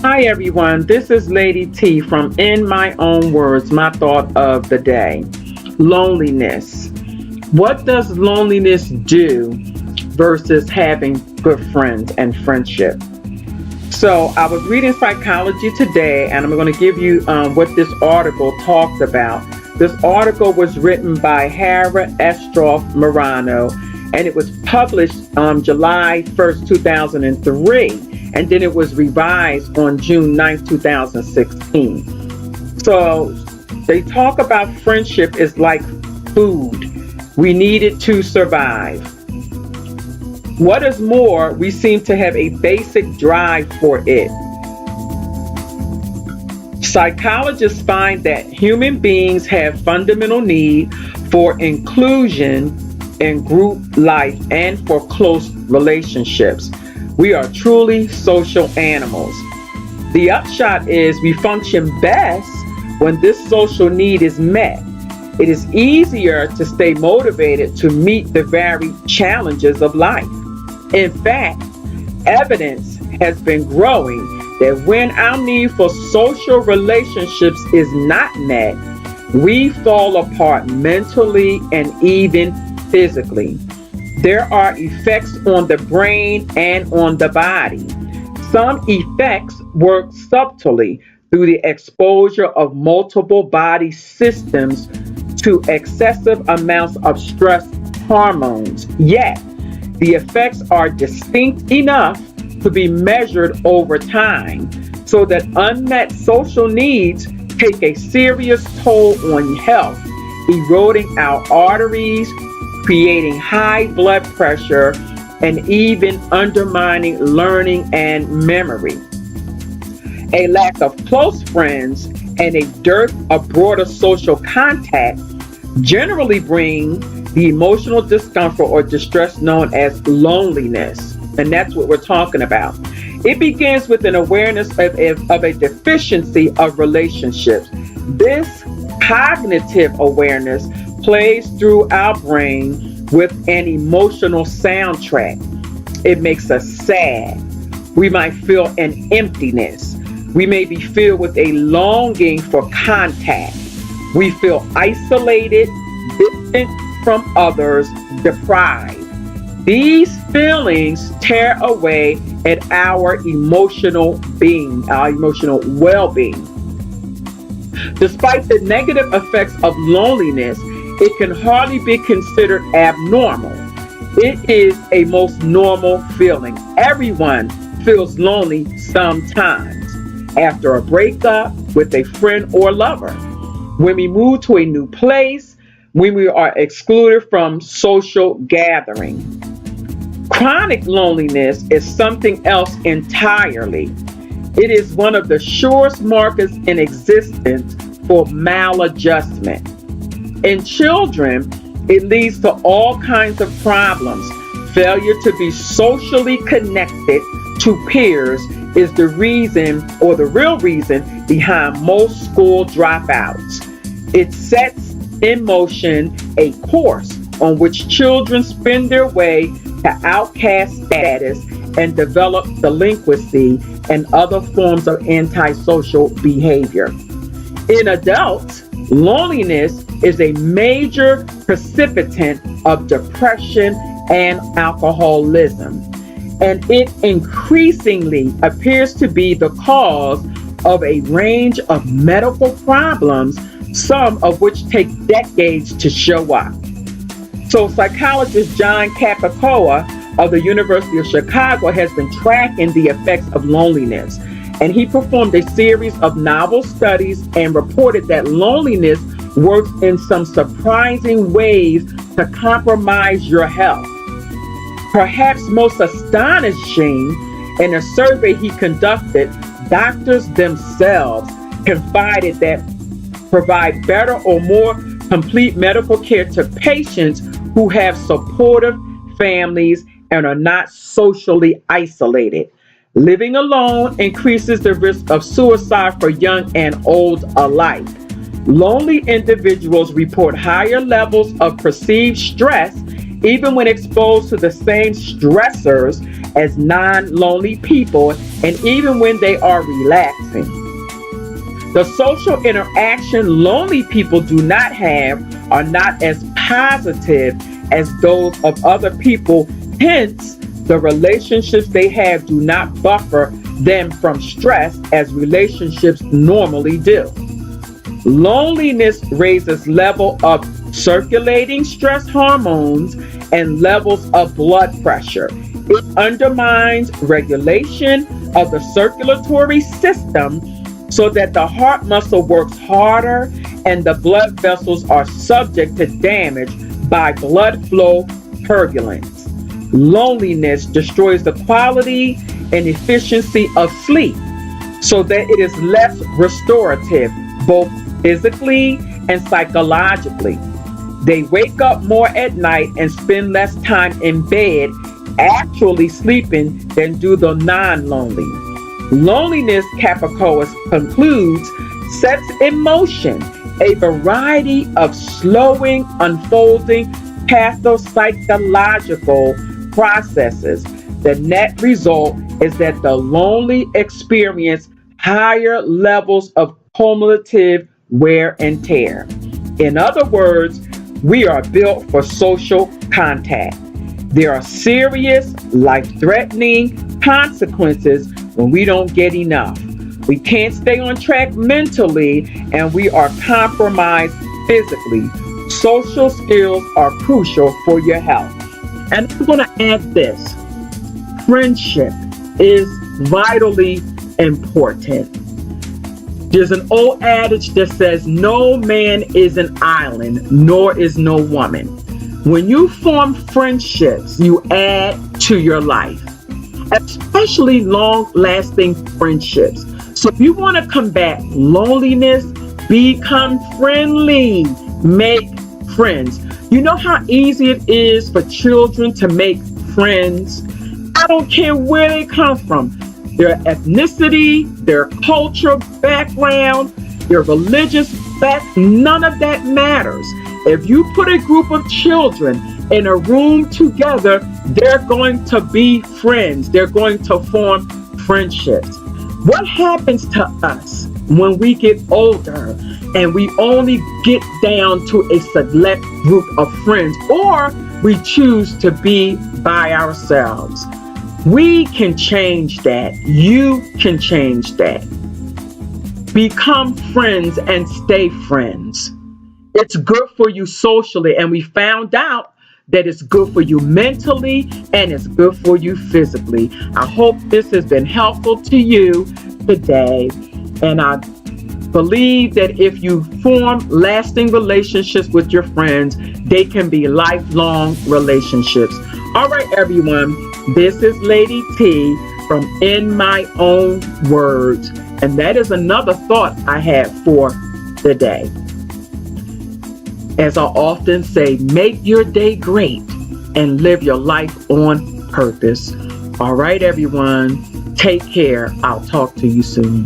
Hi everyone, this is Lady T from In My Own Words, my thought of the day. Loneliness. What does loneliness do versus having good friends and friendship? So I was reading psychology today and I'm going to give you what this article talks about. This article was written by Hara Estroff Marano and it was published on July 1st, 2003. And then it was revised on June 9th, 2016. So they talk about friendship is like food. We need it to survive. What is more, we seem to have a basic drive for it. Psychologists find that human beings have fundamental need for inclusion in group life and for close relationships. We are truly social animals. The upshot is we function best when this social need is met. It is easier to stay motivated to meet the varied challenges of life. In fact, evidence has been growing that when our need for social relationships is not met, we fall apart mentally and even physically. There are effects on the brain and on the body. Some effects work subtly through the exposure of multiple body systems to excessive amounts of stress hormones. Yet, the effects are distinct enough to be measured over time so that unmet social needs take a serious toll on health, eroding our arteries, creating high blood pressure, and even undermining learning and memory. A lack of close friends and a dearth of broader social contact generally bring the emotional discomfort or distress known as loneliness. And that's what we're talking about. It begins with an awareness of a deficiency of relationships. This cognitive awareness plays through our brain with an emotional soundtrack. It makes us sad. We might feel an emptiness. We may be filled with a longing for contact. We feel isolated, distant from others, deprived. These feelings tear away at our emotional being, our emotional well-being. Despite the negative effects of loneliness, it can hardly be considered abnormal. It is a most normal feeling. Everyone feels lonely sometimes. After a breakup with a friend or lover, when we move to a new place, when we are excluded from social gathering. Chronic loneliness is something else entirely. It is one of the surest markers in existence for maladjustment. In children, it leads to all kinds of problems. Failure to be socially connected to peers is the reason or the real reason behind most school dropouts. It sets in motion a course on which children spin their way to outcast status and develop delinquency and other forms of antisocial behavior. In adults, loneliness is a major precipitant of depression and alcoholism, and it increasingly appears to be the cause of a range of medical problems, some of which take decades to show up. So psychologist Jon Capicua of the University of Chicago has been tracking the effects of loneliness, and he performed a series of novel studies and reported that loneliness works in some surprising ways to compromise your health. Perhaps most astonishing, in a survey he conducted, doctors themselves confided that provide better or more complete medical care to patients who have supportive families and are not socially isolated. Living alone increases the risk of suicide for young and old alike. Lonely individuals report higher levels of perceived stress even when exposed to the same stressors as non-lonely people, and even when they are relaxing. The social interaction lonely people do not have are not as positive as those of other people. Hence, the relationships they have do not buffer them from stress as relationships normally do. Loneliness raises level of circulating stress hormones and levels of blood pressure. It undermines regulation of the circulatory system so that the heart muscle works harder and the blood vessels are subject to damage by blood flow turbulence. Loneliness destroys the quality and efficiency of sleep so that it is less restorative, both physically and psychologically. They wake up more at night and spend less time in bed actually sleeping than do the non-lonely. Loneliness, Capricorn concludes, sets in motion a variety of slowing, unfolding pathopsychological processes. The net result is that the lonely experience higher levels of cumulative wear and tear. In other words, we are built for social contact. There are serious, life-threatening consequences when we don't get enough. We can't stay on track mentally, and we are compromised physically. Social skills are crucial for your health. And I'm going to add this. Friendship is vitally important. There's an old adage that says, no man is an island, nor is no woman. When you form friendships, you add to your life, especially long-lasting friendships. So if you want to combat loneliness, become friendly, make friends. You know how easy it is for children to make friends? I don't care where they come from. Their ethnicity, their cultural background, their religious background, none of that matters. If you put a group of children in a room together, they're going to be friends. They're going to form friendships. What happens to us when we get older and we only get down to a select group of friends, or we choose to be by ourselves? We can change that. You can change that. Become friends and stay friends. It's good for you socially, and we found out that it's good for you mentally and it's good for you physically. I hope this has been helpful to you today, and I believe that if you form lasting relationships with your friends, they can be lifelong relationships. All right, everyone, this is Lady T from In My Own Words, and that is another thought I had for the day. As I often say, make your day great and live your life on purpose. All right, everyone, take care. I'll talk to you soon.